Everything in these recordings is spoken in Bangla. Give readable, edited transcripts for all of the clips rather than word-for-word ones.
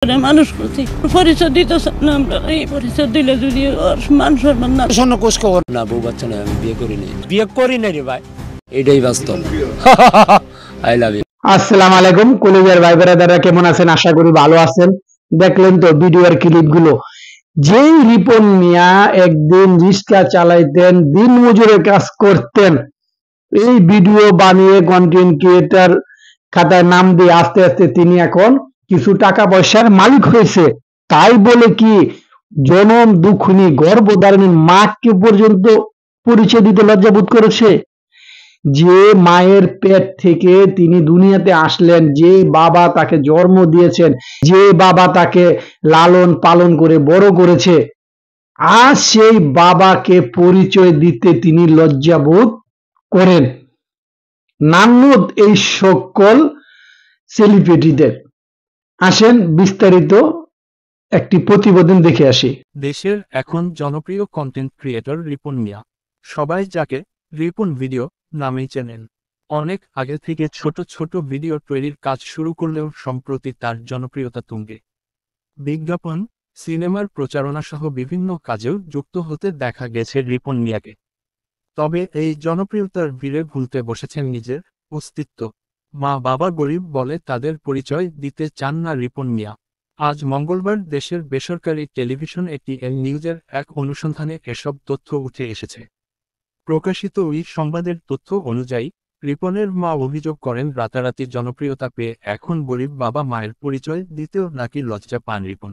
মানুষ করছি পরিচয় দিতেছে না, আমরা এই পরিচয় দিলে যদি মান সম্মান না শোনো কোষ খবর না, বউ বাচ্চা না, আমি বিয়ে করি নাই রে ভাই, এটাই বাস্তব। I love you. আসসালামু আলাইকুম কলিজার ভাই ব্রাদাররা, কেমন আছেন? আশা করি ভালো আছেন। দেখলেন তো ভিডিওর ক্লিপ গুলো। যেই রিপন মিয়া একদিন রিক্সা চালাইতেন, দিন মজুরের কাজ করতেন, এই ভিডিও বানিয়ে কন্টেন্ট ক্রিয়েটর খাতায় নাম দিয়ে আস্তে আস্তে তিনি এখন কিছু টাকা পয়সার মালিক হয়েছে। তাই বলে কি জনম দুঃখিনী গর্ভধারিণীর মাকে পর্যন্ত পরিচয় দিতে লজ্জাবোধ করেছে? যে মায়ের পেট থেকে তিনি দুনিয়াতে আসলেন, যে বাবা তাকে জন্ম দিয়েছেন, যে বাবা তাকে লালন পালন করে বড় করেছে, আজ সেই বাবাকে পরিচয় দিতে তিনি লজ্জাবোধ করেন। নান্নুদ এই সকল সেলিব্রিটিদের। আসেন বিস্তারিত একটি প্রতিবেদন দেখে আসি। দেশের এখন জনপ্রিয় কন্টেন্ট ক্রিয়েটর রিপন মিয়া, সবাই যাকে রিপন ভিডিও নামেই চেনেন। অনেক আগে থেকে ছোট ছোট ভিডিও তৈরির কাজ শুরু করলেও সম্প্রতি তার জনপ্রিয়তা তুঙ্গে। বিজ্ঞাপন, সিনেমার প্রচারণা সহ বিভিন্ন কাজেও যুক্ত হতে দেখা গেছে রিপন মিয়াকে। তবে এই জনপ্রিয়তার ভিড়ে ভুলতে বসেছেন নিজের অস্তিত্ব। মা বাবা গরিব বলে তাদের পরিচয় দিতে চান না রিপন মিয়া। আজ মঙ্গলবার দেশের বেসরকারি টেলিভিশন এটিএন নিউজের এক অনুসন্ধানে এসব তথ্য উঠে এসেছে। প্রকাশিত ওই সংবাদের তথ্য অনুযায়ী রিপনের মা অভিযোগ করেন, রাতারাতি জনপ্রিয়তা পেয়ে এখন গরিব বাবা মায়ের পরিচয় দিতেও নাকি লজ্জা পান রিপন।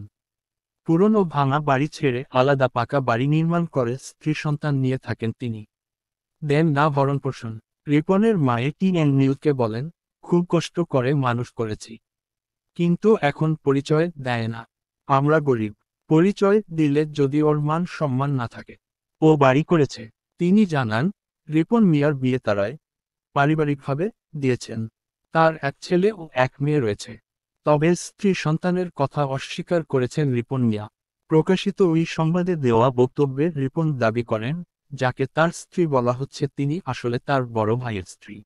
পুরনো ভাঙা বাড়ি ছেড়ে আলাদা পাকা বাড়ি নির্মাণ করে স্ত্রী সন্তান নিয়ে থাকেন তিনি। দেন না ভরণপোষণ। রিপনের মা এটিএন নিউজকে বলেন, খুব কষ্ট করে মানুষ করেছি, কিন্তু এখন পরিচয় দেয় না। আমরা গরিব, পরিচয় দিলে যদি ওর মান সম্মান না থাকে। ও বাড়ি করেছে। তিনি জানান, রিপন মিয়ার বিয়ে তারায় পারিবারিকভাবে দিয়েছেন। তার এক ছেলে ও এক মেয়ে রয়েছে। তবে স্ত্রী সন্তানের কথা অস্বীকার করেছেন রিপন মিয়া। প্রকাশিত ওই সংবাদে দেওয়া বক্তব্যে রিপন দাবি করেন, যাকে তার স্ত্রী বলা হচ্ছে তিনি আসলে তার বড় ভাইয়ের স্ত্রী।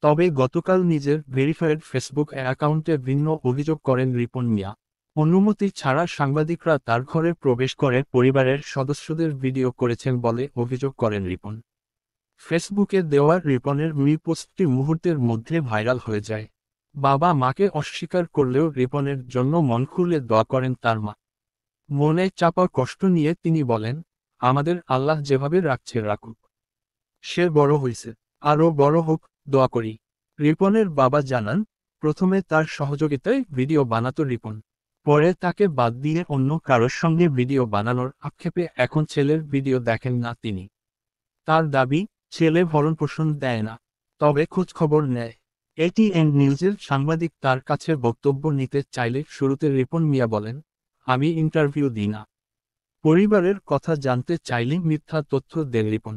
তবে গতকাল নিজের ভেরিফাইড ফেসবুক অ্যাকাউন্টে ভিন্ন অভিযোগ করেন রিপন মিয়া। অনুমতি ছাড়া সাংবাদিকরা তার ঘরে প্রবেশ করে পরিবারের সদস্যদের ভিডিও করেছেন বলে অভিযোগ করেন রিপন। ফেসবুকে দেওয়া রিপনের ওই পোস্টটি মুহূর্তের মধ্যে ভাইরাল হয়ে যায়। বাবা মাকে অস্বীকার করলেও রিপনের জন্য মন খুলে দোয়া করেন তার মা। মনে চাপা কষ্ট নিয়ে তিনি বলেন, আমাদের আল্লাহ যেভাবে রাখছে রাখুক। সে বড় হয়েছে, আরও বড় হোক, দোয়া করি। রিপনের বাবা জানান, প্রথমে তার সহযোগিতায় ভিডিও বানাতো রিপন। পরে তাকে বাদ দিয়ে অন্য কারোর সঙ্গে ভিডিও বানানোর আক্ষেপে এখন ছেলের ভিডিও দেখেন না তিনি। তার দাবি, ছেলে ভরণপোষণ দেয় না, তবে খোঁজখবর নেয়। এটিএন নিউজের সাংবাদিক তার কাছে বক্তব্য নিতে চাইলে শুরুতে রিপন মিয়া বলেন, আমি ইন্টারভিউ দিই না। পরিবারের কথা জানতে চাইলে মিথ্যা তথ্য দেন রিপন।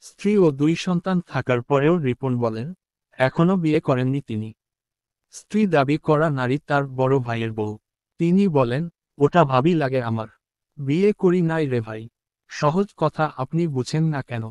স্ত্রী ও 2 সন্তান থাকার পরেও রিপন বলেন, এখনও বিয়ে করেননি তিনি। স্ত্রী দাবি করা নারী তার বড় ভাইয়ের বউ। তিনি বলেন, ওটা ভাবি লাগে আমার। বিয়ে করি নাই রে ভাই। সহজ কথা আপনি বুঝেন না কেন?